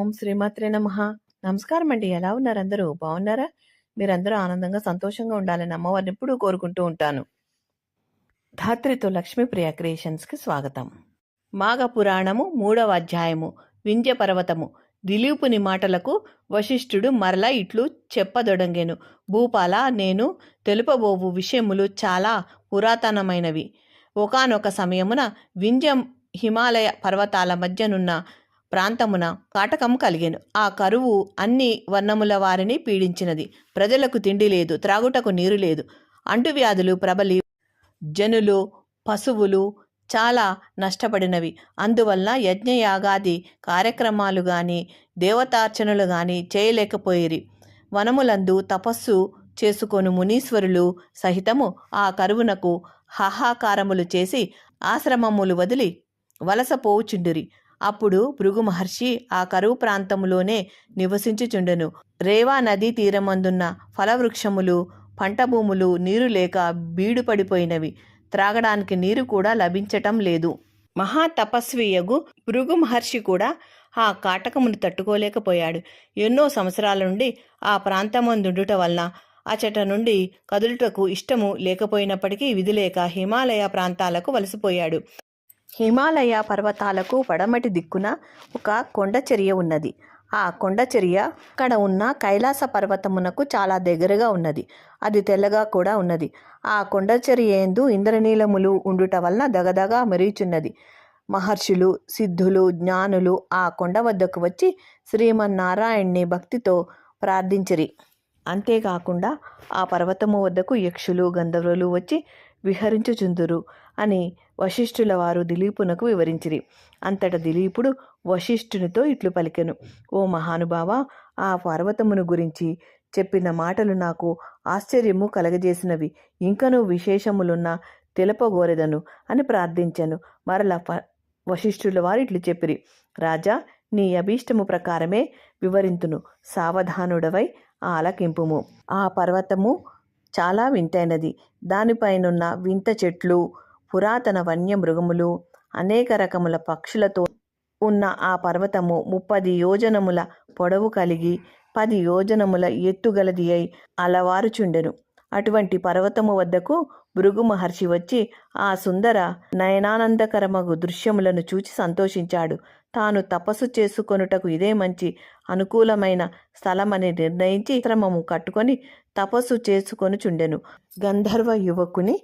ఓం శ్రీమాత్రే నమః. నమస్కారం అండి. ఎలా ఉన్నారు అందరూ? బాగున్నారా? మీరందరూ ఆనందంగా, సంతోషంగా ఉండాలని అమ్మవారిని ఎప్పుడూ కోరుకుంటూ ఉంటాను. ధాత్రితో లక్ష్మీప్రియ క్రియేషన్స్కి స్వాగతం. మాఘ పురాణము 3వ అధ్యాయము. వింధ్య పర్వతము. దిలీపుని మాటలకు వశిష్ఠుడు మరలా ఇట్లు చెప్పదొడంగెను. భూపాల, నేను తెలుపబోవు విషయములు చాలా పురాతనమైనవి. ఒకానొక సమయమున వింధ్య హిమాలయ పర్వతాల మధ్యనున్న ప్రాంతమున కాటకము కలిగెను. ఆ కరువు అన్ని వర్ణముల వారిని పీడించినది. ప్రజలకు తిండి లేదు, త్రాగుటకు నీరు లేదు. అంటువ్యాధులు ప్రబలి జనులు, పశువులు చాలా నష్టపడినవి. అందువలన యజ్ఞయాగాది కార్యక్రమాలు గాని దేవతార్చనలు గాని చేయలేకపోయిరి. వనములందు తపస్సు చేసుకొను మునీశ్వరులు సహితము ఆ కరువునకు హాహాకారములు చేసి ఆశ్రమములు వదిలి వలసపోవుచుండిరి. అప్పుడు భృగు మహర్షి ఆ కరువు ప్రాంతములోనే నివసించుచుండెను. రేవా నదీ తీరమందున్న ఫలవృక్షములు, పంట భూములు నీరు లేక బీడుపడిపోయినవి. త్రాగడానికి నీరు కూడా లభించటం లేదు. మహాతపస్వియగు భృగు మహర్షి కూడా ఆ కాటకమును తట్టుకోలేకపోయాడు. ఎన్నో సంవత్సరాల నుండి ఆ ప్రాంతమందుండుట వలన అచట నుండి కదులుటకు ఇష్టము లేకపోయినప్పటికీ విధిలేక హిమాలయ ప్రాంతాలకు వలసపోయాడు. హిమాలయ పర్వతాలకు పడమటి దిక్కున ఒక కొండచర్య ఉన్నది. ఆ కొండచర్య అక్కడ ఉన్న కైలాస పర్వతమునకు చాలా దగ్గరగా ఉన్నది. అది తెల్లగా కూడా ఉన్నది. ఆ కొండచర్య యందు ఇంద్రనీలములు ఉండుట వలన దగదగా మెరుగుచున్నది. మహర్షులు, సిద్ధులు, జ్ఞానులు ఆ కొండ వద్దకు వచ్చి శ్రీమన్నారాయణ్ణి భక్తితో ప్రార్థించిరి. అంతేకాకుండా ఆ పర్వతము వద్దకు యక్షులు, గంధర్వులు వచ్చి విహరించుచుందురు అని వశిష్ఠుల వారు దిలీపునకు వివరించిరి. అంతట దిలీపుడు వశిష్ఠునితో ఇట్లు పలికెను. ఓ మహానుభావ, ఆ పర్వతమును గురించి చెప్పిన మాటలు నాకు ఆశ్చర్యము కలగజేసినవి. ఇంకనూ విశేషములున్న తెలుపగోరెదను అని ప్రార్థించెను. మరల వశిష్ఠుల వారు ఇట్లు చెప్పిరి. రాజా, నీ అభీష్టము ప్రకారమే వివరింతును. సావధానుడవై ఆలకింపుము. ఆ పర్వతము చాలా వింతైనది. దానిపైనున్న వింత చెట్లు, పురాతన వన్యమృగములు, అనేక రకముల పక్షులతో ఉన్న ఆ పర్వతము 30 యోజనముల పొడవు కలిగి 10 యోజనముల ఎత్తుగలది అయి అలవారుచుండెను. అటువంటి పర్వతము వద్దకు భృగు మహర్షి వచ్చి ఆ సుందర నయనానందకరమగు దృశ్యములను చూచి సంతోషించాడు. తాను తపస్సు చేసుకొనుటకు ఇదే మంచి అనుకూలమైన స్థలమని నిర్ణయించి ఆశ్రమము కట్టుకొని తపస్సు చేసుకొనుచుండెను. గంధర్వ యువకుని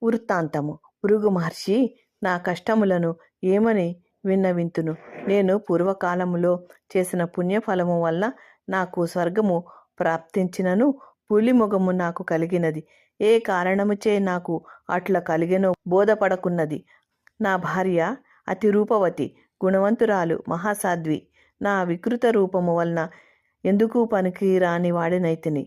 వృత్తాంతము. భృగు మహర్షి, నా కష్టములను ఏమని విన్నవింతును? నేను పూర్వకాలములో చేసిన పుణ్యఫలము వలన నాకు స్వర్గము ప్రాప్తించినను పులిమొగము నాకు కలిగినది. ఏ కారణముచే నాకు అట్లా కలిగెనో బోధపడకున్నది. నా భార్య అతి రూపవతి, గుణవంతురాలు, మహాసాధ్వి. నా వికృత రూపము వలన ఎందుకు పనికి రాని వాడినైతిని.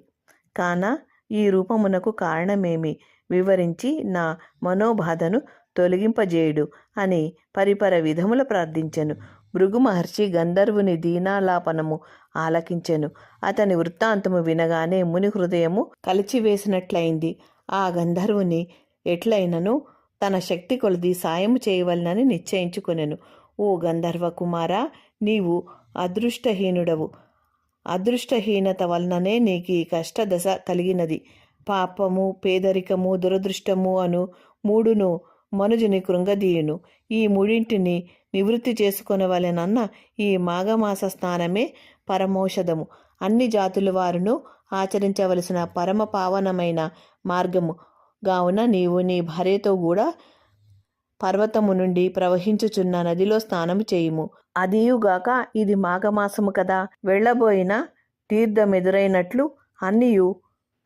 కాన ఈ రూపమునకు కారణమేమి వివరించి నా మనోబాధను తొలగింపజేయుడు అని పరిపర విధముల ప్రార్థించెను. భృగు మహర్షి గంధర్వుని దీనాలాపనము ఆలకించెను. అతని వృత్తాంతము వినగానే ముని హృదయము కలిచివేసినట్లయింది. ఆ గంధర్వుని ఎట్లయినను తన శక్తి కొలది సాయము చేయవలనని నిశ్చయించుకొనెను. ఓ గంధర్వ కుమారా, నీవు అదృష్టహీనుడవు. అదృష్టహీనత వలననే నీకు ఈ కష్టదశ కలిగినది. పాపము, పేదరికము, దురదృష్టము అను మూడును మనుజుని కృంగదీయును. ఈ మూడింటిని నివృత్తి చేసుకొనవలెనన్న ఈ మాఘమాస స్నానమే పరమౌషధము. అన్ని జాతుల వారును ఆచరించవలసిన పరమ పావనమైన మార్గము. కావున నీవు నీ భార్యతో కూడా పర్వతము నుండి ప్రవహించుచున్న నదిలో స్నానము చేయుము. అదియుగాక ఇది మాఘమాసము కదా. వెళ్ళబోయిన తీర్థమెదురైనట్లు అన్నియు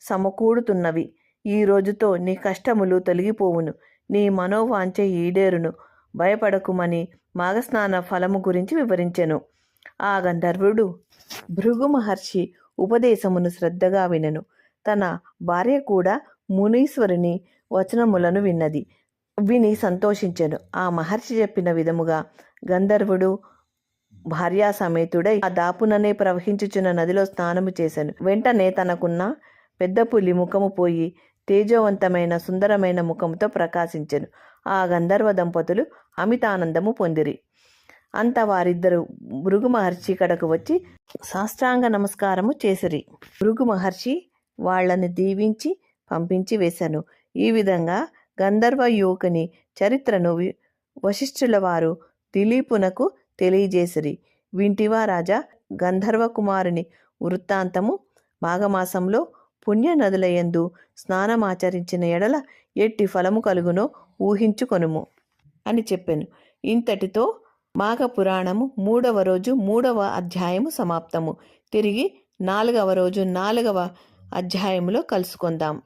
సమకూడుతున్నవి. ఈ రోజుతో నీ కష్టములు తొలగిపోవును. నీ మనోవాంఛ ఈడేరును. భయపడకుమని మాఘస్నాన ఫలము గురించి వివరించెను. ఆ గంధర్వుడు భృగు మహర్షి ఉపదేశమును శ్రద్ధగా వినెను. తన భార్య కూడా మునీశ్వరుని వచనములను విని సంతోషించెను. ఆ మహర్షి చెప్పిన విధముగా గంధర్వుడు భార్యా సమేతుడై ఆ దాపుననే ప్రవహించుచున్న నదిలో స్నానము చేశాను. వెంటనే తనకున్న పెద్ద పులి ముఖము పోయి తేజోవంతమైన సుందరమైన ముఖముతో ప్రకాశించెను. ఆ గంధర్వ దంపతులు అమితానందము పొందిరి. అంత వారిద్దరు భృగు మహర్షి కడకు వచ్చి సాష్టాంగ నమస్కారము చేసిరి. భృగు మహర్షి వాళ్ళని దీవించి పంపించి వేశాను. ఈ విధంగా గంధర్వ యువకుని చరిత్రను వశిష్ఠుల వారు దిలీపునకు తెలియజేసిరి. వింటివా రాజా, గంధర్వ కుమారుని వృత్తాంతము. మాఘమాసంలో పుణ్య నదులయందు స్నానమాచరించిన ఎడల ఎట్టి ఫలము కలుగునో ఊహించుకొనుము అని చెప్పాను. ఇంతటితో మాఘ పురాణము 3వ రోజు 3వ అధ్యాయము సమాప్తము. తిరిగి 4వ రోజు 4వ అధ్యాయములో కలుసుకుందాం.